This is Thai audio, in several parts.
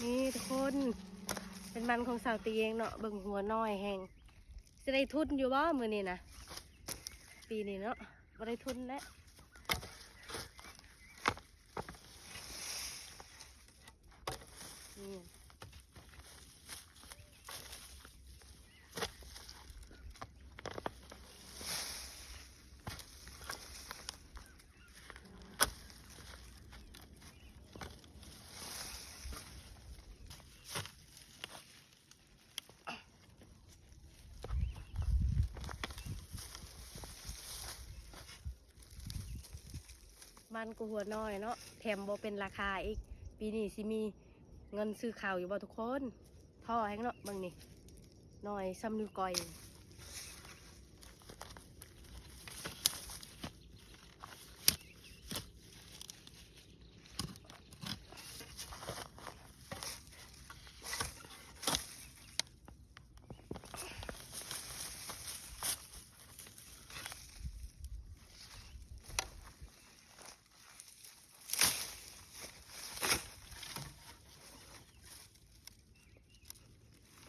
นี่ทุกคนเป็นมันของสาวตีเองเนาะเบิ่งหัวน้อยแหงจะได้ทุนอยู่บ่มื้อนี้นะปีนี้เนาะบ่ได้ทุนแล้วนี่มันก็หัวน้อยเนาะแถมบ่เป็นราคาอีกปีนี้สิมีเงินซื้อข้าวอยู่บ่ทุกคนท่อแห้งเนาะเบิ่งนี่น้อยซ้ำนิ้วก้อย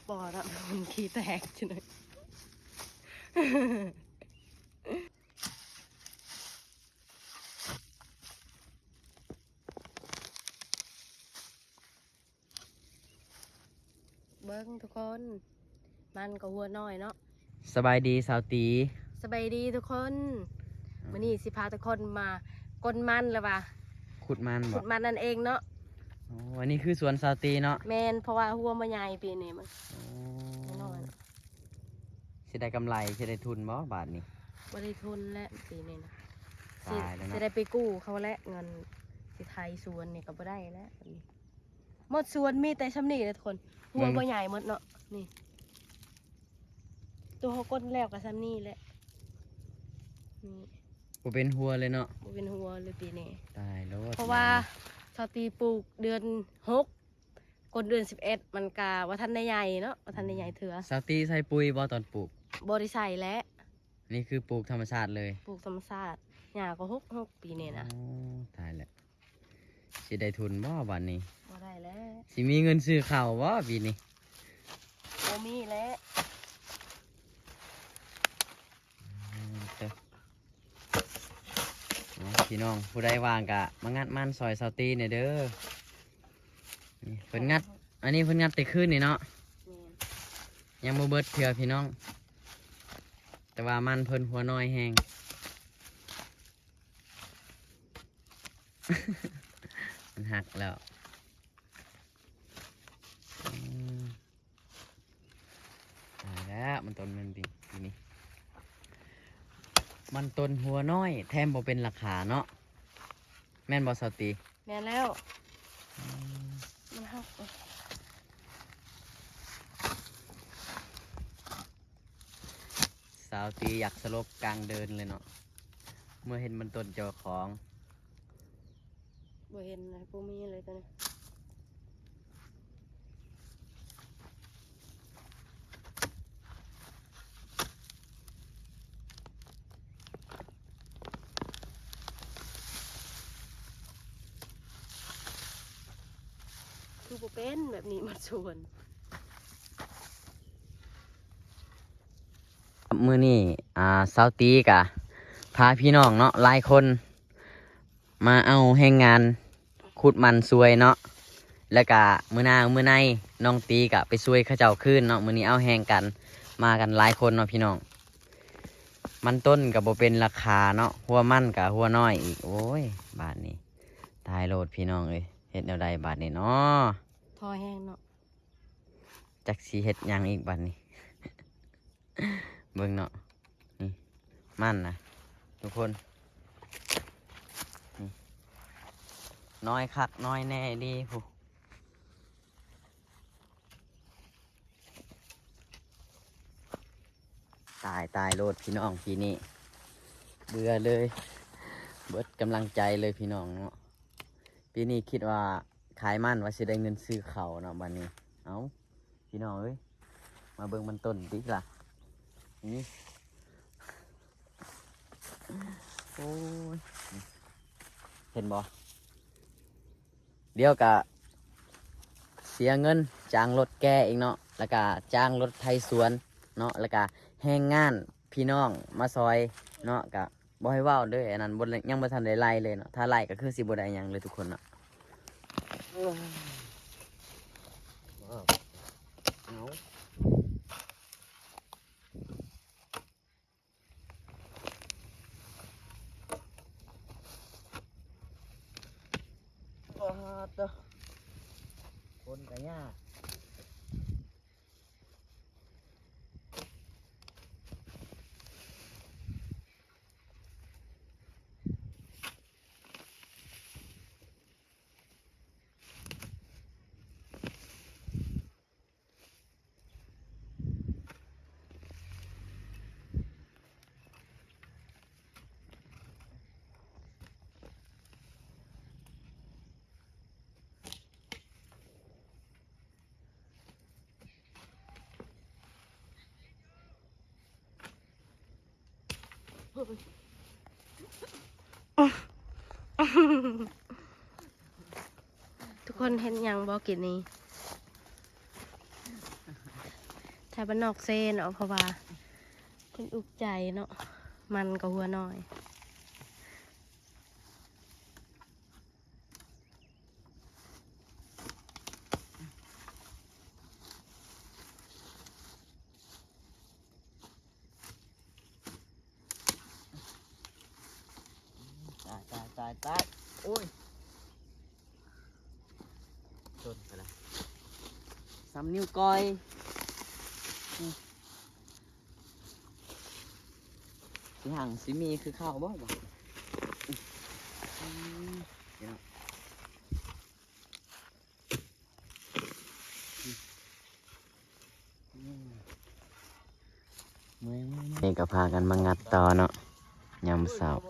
บ่ละมันขี้แตกจังเลยเบิ้งทุกคนมันก็หัวน้อยเนาะ สบายดีสาวตี สบายดีทุกคนมื้อนี้สิพาทุกคนมากลมันแล้วว่ะ ขุดมัน ขุ บ่ ดมันนั่นเองเนาะ โอ้อันนี้คือสวนสาวตีเนาะ แมนเพราะว่าหัวมันใหญ่ปีนี้มัน โอ้ น้อย สิได้กำไรสิได้ทุนบ่บาทนี้ บ่ได้ทุนและปีนี้นะ ตายแล้ว สิ เนาะ ได้ไปกู้เขาและเงินสิไทยสวนนี่ก็บ่ได้แล้วอันนี้หมดสวนมีแต่ชำนี่เลยทุกคนหัวบ่ใหญ่หมดเนาะนี่ตัวเขาก้นแล้วกับชำนี่แหละนี่ บ่เป็นหัวเลยเนาะ บ่เป็นหัวเลยปีนี้ ตายแล้ว เพราะว่าชาวตีปลูกเดือน6ก้นเดือน11มันกาว่าทันได้ใหญ่เนาะว่าทันได้ใหญ่เถื่อ สาวตีใส่ปุ๋ยบ่ตอนปลูก บริษัทและ นี่คือปลูกธรรมชาติเลย ปลูกธรรมชาติหญ้าก็6ปีนี่นะ โอ้ตายแล้วสิได้ทุนบ่บาทนี้ บ่ได้แล้ว สิมีเงินซื้อข้าวบ่ปีนี้ บ่มีแล้ว เด้อเอาพี่น้องผู้ใดว่างกะมางัดมันซอยสาวตีเนี่ยเด้อนี่เพิ่นงัด อันนี้เพิ่นงัดแต่คืนนี่เนาะ แม่น ยังบ่เบิดเถื่อพี่น้อง แต่ว่ามันเพิ่นหัวน้อยแฮง มันหักแล้วอืมตายแล้วมันต้นมันดีทีนี้มันต้นหัวน้อยแถมบ่เป็นราคาเนาะแม่นบ่สาวตี แม่นแล้วมันหัก สาวตีอยากสลบกลางเดินเลยเนาะเมื่อเห็นมันต้นเจ้าของ บ่เห็นเลยบ่มีเลยตัวนี้คือบ่เป็นแบบนี้มาชวน มื้อนี้สาวตีกะพาพี่น้องเนาะหลายคน มาเอาแรงงานขุดมันซวยเนาะแล้วก็มื้อหน้ามื้อในน้องตีกะไปซวยเขาเจ้าคืนเนาะมื้อนี้เอาแหงกันมากันหลายคนเนาะพี่น้องมันต้นกับบ่เป็นราคาเนาะหัวมันกับหัวน้อยอีกโอ้ยบาทนี้ตายโลดพี่น้องเอ้ยเฮ็ดแนวใดบาทนี้เนาะ ทอแห้งเนาะ จักสิเฮ็ดหยังอีกบาทนี้ เบิ่งเนาะนี่มันนะทุกคนนี่น้อยคักน้อยแน่ดีผู้ตายโลดพี่น้องปีนี้เบื่อเลยเบิดกำลังใจเลยพี่น้องเนาะปีนี้คิดว่าขายมันว่าสิได้เงินซื้อเขาวเนาะบัดนี้เอาพี่น้องเอ้ยมาเบิ่งมันต้นดิล่ะนี่โอ้ยเห็นบ่เดี๋ยวกะ สียเงินจ้างรถแก่อีกเนาะแล้วก็จ้างรถไถสวนเนาะแล้วก็แรงงานพี่น้องมาซอยเนาะก็บ่ให้เว้าเด้ออันนั้นบ่ยังบ่ทันได้ไล่เลยเนาะถ้าไล่ก็คือสิบ่ได้หยังเลยทุกคนเนาะเอาคนก็ยาก ทุกคนเห็นหยังบ่กินนี้ไทยบ้านนอกเซ่เนาะเพราะว่าเพิ่นอุกใจเนาะมันก็หัวน้อยตายโอ้ยชนไปแล้วซ้ำนิ้วก้อยสิห่างสิมีคือข้าวบ่เดี๋ยวนี่ก็พากันมางัดต่อเนาะยามเสาร์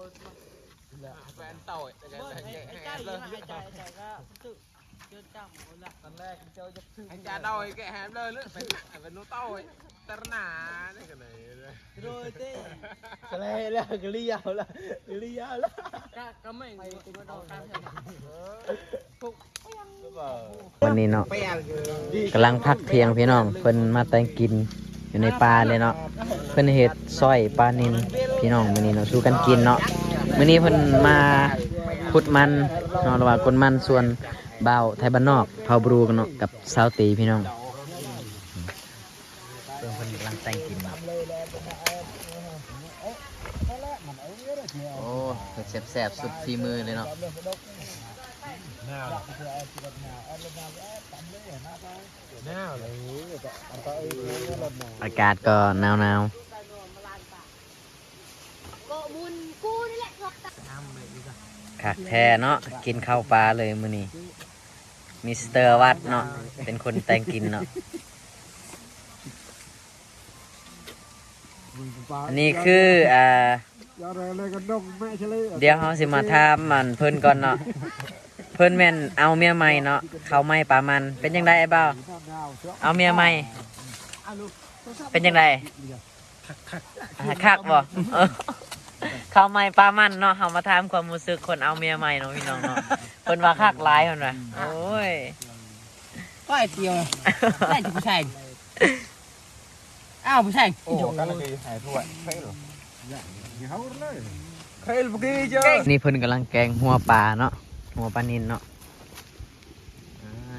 anh cha đòi cái hàm đời nữa phải nó tao tao nà đấy cái này rồi thế cái này là cái ly dao là cái ly dao là cái mày nó đòi cam วันนี้เนาะกำลังพักเที่ยงพี่น้องเพิ่นมาแต่งกินอยู่ในปลาเลยเนาะเพิ่นเฮ็ดซอยปลานิลพี่น้องมื้อนี้เนาะสู้กันกินเนาะมื้อนี้เพิ่นมาขุดมันเนาะระหว่างคนมันส่วนบ่าวไทยบ้านนอกเผาบรูกันเนาะกับสาวตีพี่น้องเพิ่นกำลังแต่งกินเนาะโอ้แซ่บๆสุดฝีมือเลยเนาะอากาศก็หนาวๆขักแท้เนาะกินข้าวปลาเลยมื้อนี้มิสเตอร์วัดเนาะเป็นคนแต่งกินเนาะอันนี้คือเดี๋ยวเขาสิมาถามมันเพิ่นก่อนเนาะเพิ่นแม่นเอาเมียใหม่เนาะเขาไม่ปลามันเป็นยังไงไอ้บ่าวเอาเมียใหม่เป็นยังไงคักบ่เขาไม่ปลามันเนาะเขามาถามความรู้สึกคนเอาเมียใหม่เนาะพี่น้องเนาะเพิ่นว่าคักหลายเพิ่นว่าโอ้ยก็ไอเดียวได้จะผู้ชายอ้าวผู้ชายโอ้กันเลยหายทั่วใช่หรอใครลูกกี้เจ้านี่เพิ่นกำลังแกงหัวปลาเนาะหัวปลานิลเนาะ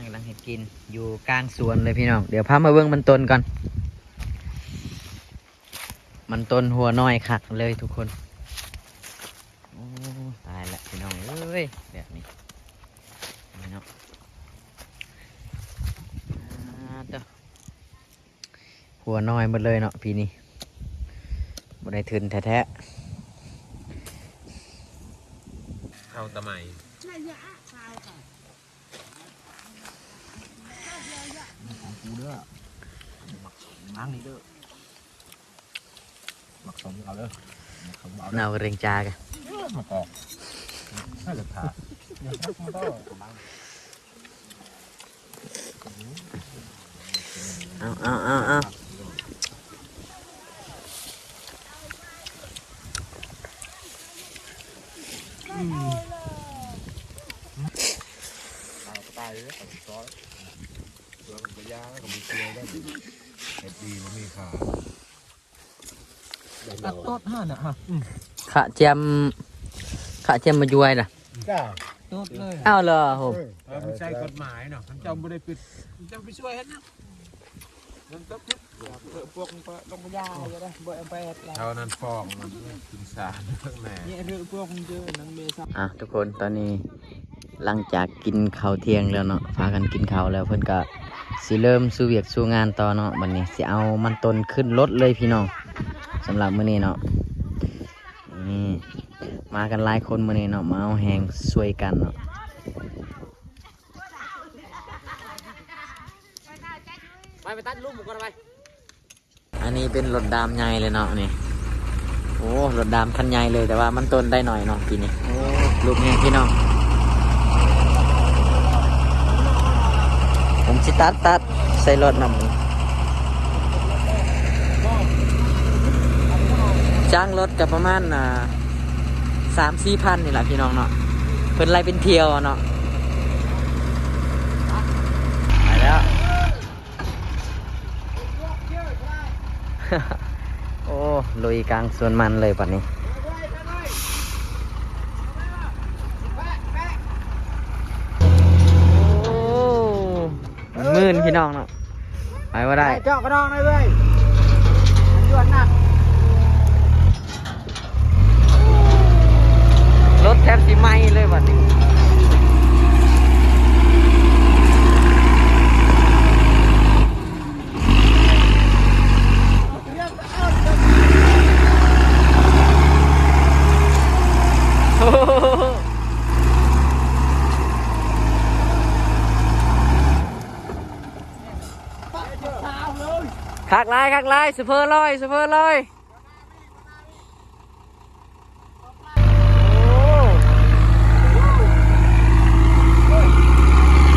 กำลังเฮ็ดกินอยู่กลางสวนเลยพี่น้องเดี๋ยวพามาเบิ่งมันต้นก่อนมันต้นหัวน้อยคักเลยทุกคนโอ้ตายละพี่น้องเอ้ยแบบนี้เนาะหัวน้อยหมดเลยเนาะปีนี้บ่ได้ทุนแท้เข้าตะไมกูเด้อมังนี่เด้อหมักสมเอาเด้อๆเอาเริงจากัน มาออกน่าจะผ่าอย่าทักมาต่อเอาตายเลยซอย ยากับมีเกลือได้เห็ดดีมันมีขา ตัดต้นห้าน่ะฮะ ขะเจียมมาย้วยน่ะ จ้า ต้นเลย อ้าวเหรอโห มันใช้กฎหมายเนาะมันจำไม่ได้ปิดมันจำไปช่วยเห็ดนะมันต้องพิษพวกลงยาอะไรได้บ่เอาไปเท่านั้นฟองมันกินสารแหน่ นี่เรื่องพวกมึงเจอนังเมซ่า อ่ะทุกคนตอนนี้หลังจากกินข้าวเที่ยงแล้วเนาะพากันกินข้าวแล้วเพิ่นก็สิเริ่มสู่เวียกสู่งานต่อเนาะบัดนี้สิเอามันต้นขึ้นรถเลยพี่น้องสำหรับมื้อนี้เนาะนี่มากันหลายคนมื้อนี้เนาะมาเอาแหงช่วยกันเนาะไปตัดลูกหมูกันไป อันนี้เป็นรถดามใหญ่เลยเนาะนี่โอ้รถดามคันใหญ่เลยแต่ว่ามันต้นได้หน่อยเนาะปีนี้ลูกแหงพี่น้องผมสิตัดใส่รถนำจ้างรถกับประมาณ3-4 พันนี่แหละพี่น้องเนาะเพิ่นไล่เป็นเที่ยวเนาะไปแล้ว โอ้ลุยกลางสวนมันเลยปัดนี้โอ้มื่นพี่น้องเนาะไปว่าได้ เจาะกระดองเลยเว้ยยวนหนัก รถแทบสิไหม้เลยปัดนี้คักลายซูเปอร์ลอย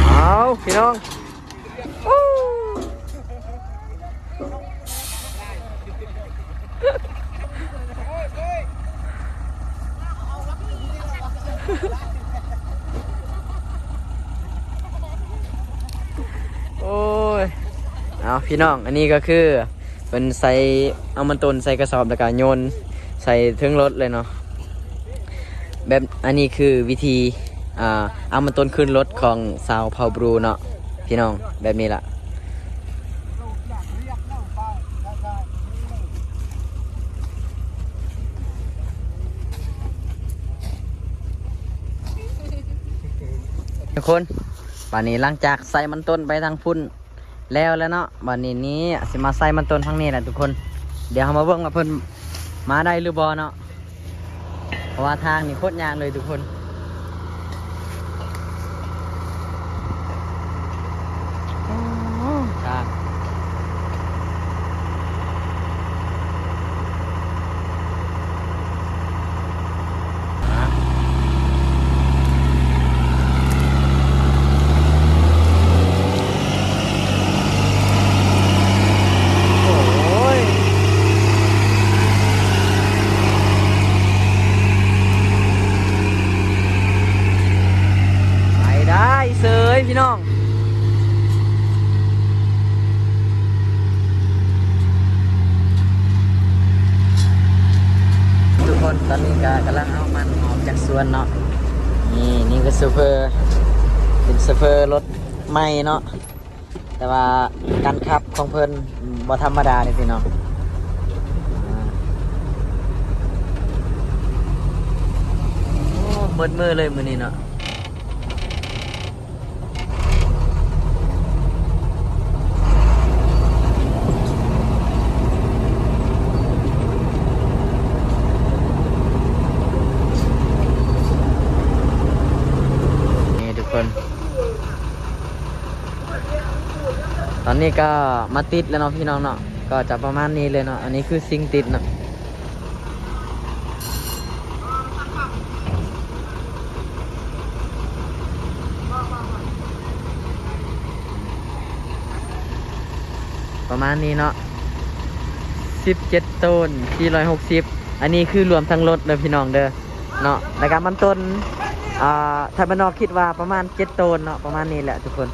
เอาพี่น้องโอ้ยเอาพี่น้องอันนี้ก็คือเป็นใส่เอามันต้นใส่กระสอบแล้วก็โยนใส่ถึงรถเลยเนาะแบบอันนี้คือวิธีเอามันต้นขึ้นรถของซาวเผาบรูเนาะพี่น้องแบบนี้ล่ะทุกคนวันนี้หลังจากใส่มันต้นไปทางพุ่นแล้วเนาะวันนี้สิมาใส่มันต้นทางนี้แหละทุกคนเดี๋ยวเรามาเบิ่งว่าเพิ่นมาได้หรือบ่เนาะเพราะว่าทางนี่โคตรยากเลยทุกคนทางพี่น้องทุกคนตอนนี้ก็กำลังเอามันออกจากสวนเนาะนี่ก็ซูเปอร์เป็นซูเปอร์รถใหม่เนาะแต่ว่าการขับของเพิ่นบ่ธรรมดาเนี่ยพี่น้องมืดเลยมื้อนี้เนาะตอนนี้ก็มาติดแล้วเนาะพี่น้องเนาะก็จะประมาณนี้เลยเนาะอันนี้คือสิ่งติดเนาะประมาณนี้เนาะ17 ต้น460อันนี้คือรวมทั้งรถเลยพี่น้องเด้อเนาะแล้วก็มันต้นถ้าบ้านนอกคิดว่าประมาณ7 ต้นเนาะประมาณนี้แหละทุกคน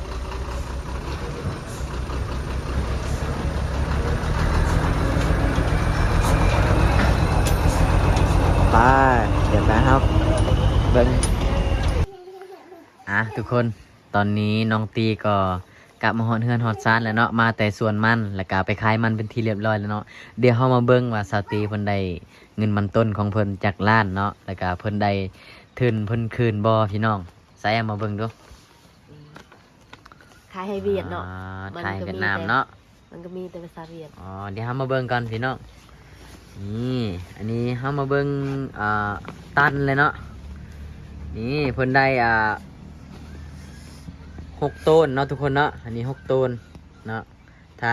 เบิ้งทุกคนตอนนี้น้องตีก็กลับมาฮอดเฮือนฮอดซานแล้วเนาะมาแต่สวนมันแล้วก็ไปขายมันเป็นที่เรียบร้อยแล้วเนาะเดี๋ยวเฮามาเบิ่งว่าสาวตีเพิ่นได้เงินมันต้นของเพิ่นจากล้านเนาะแล้วก็เพิ่นได้ทุนเพิ่นคืนบ่พี่น้องใส่มาเบิ่งดู ขายให้เวียดเนาะ ขายเวียดนามเนาะ มันก็มีแต่ภาษาเวียด เดี๋ยวเฮามาเบิ่งกันพี่น้องนี่อันนี้เฮามาเบิ่งตันเลยเนาะนี่เพิ่นได้6ต้นเนาะทุกคนเนาะอันนี้6ต้นเนาะถ้า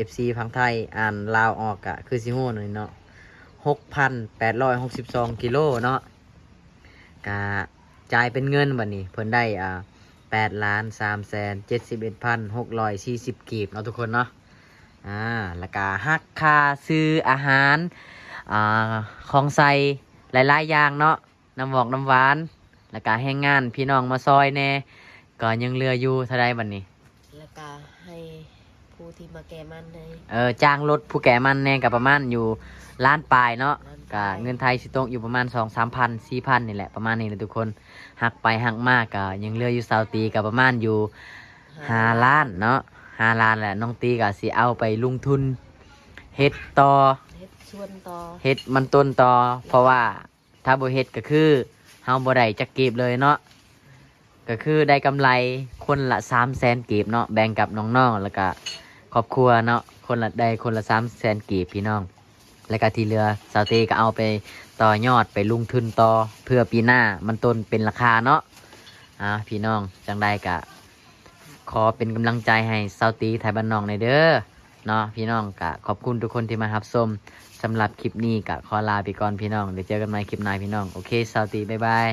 FC ฝั่งไทยอ่านลาวออกก็คือสิฮู้หน่อยเนาะ 6,862 กิโลเนาะก็จ่ายเป็นเงินบัดนี้เพิ่นได้8,371,640 กีบเนาะทุกคนเนาะแล้วก็หักค่าซื้ออาหารของใส่หลายๆอย่างเนาะน้ำหวอกน้ำหวานแล้วก็แห้งงานพี่น้องมาซอยแน่ก็ยังเหลืออยู่เท่าใดบัดนี้ แล้วก็ให้ผู้ที่มาแก่มันเลย จ้างรถผู้แก่มันแน่ก็ประมาณอยู่ล้านปลายเนาะ ล้านป ก็ ลาย เงินไทยสิตกอยู่ประมาณ 2-3 พัน 4,000นี่แหละประมาณนี้เลยทุกคนหักไปหักมากก็ยังเหลืออยู่20ตีก็ประมาณอยู่5 ล้านเนาะ5 ล้านแหละน้องตีก็สิเอาไปลงทุนเฮ็ดต่อ เฮ็ดชวนต่อ เฮ็ดมันต้นต่อเพราะว่าถ้าบ่เฮ็ดก็คือเฮาบ่ได้จักกีบเลยเนาะก็คือได้กำไรคนละ 300,000 กีบเนาะแบ่งกับน้องๆแล้วก็ครอบครัวเนาะคนละ 300,000 กีบพี่น้องแล้วก็ที่เหลือสาวเตก็เอาไปต่อยอดไปลงทุนต่อเพื่อปีหน้ามันต้นเป็นราคาเนาะพี่น้องจังใดก็ขอเป็นกำลังใจให้สาวตีไทยบ้านนองในเด้อเนาะพี่น้องก็ขอบคุณทุกคนที่มารับชมสำหรับคลิปนี้ก็ขอลาไปก่อนพี่น้องเดี๋ยวเจอกันใหม่คลิปหน้าพี่น้องโอเคสาวตีบ๊ายบาย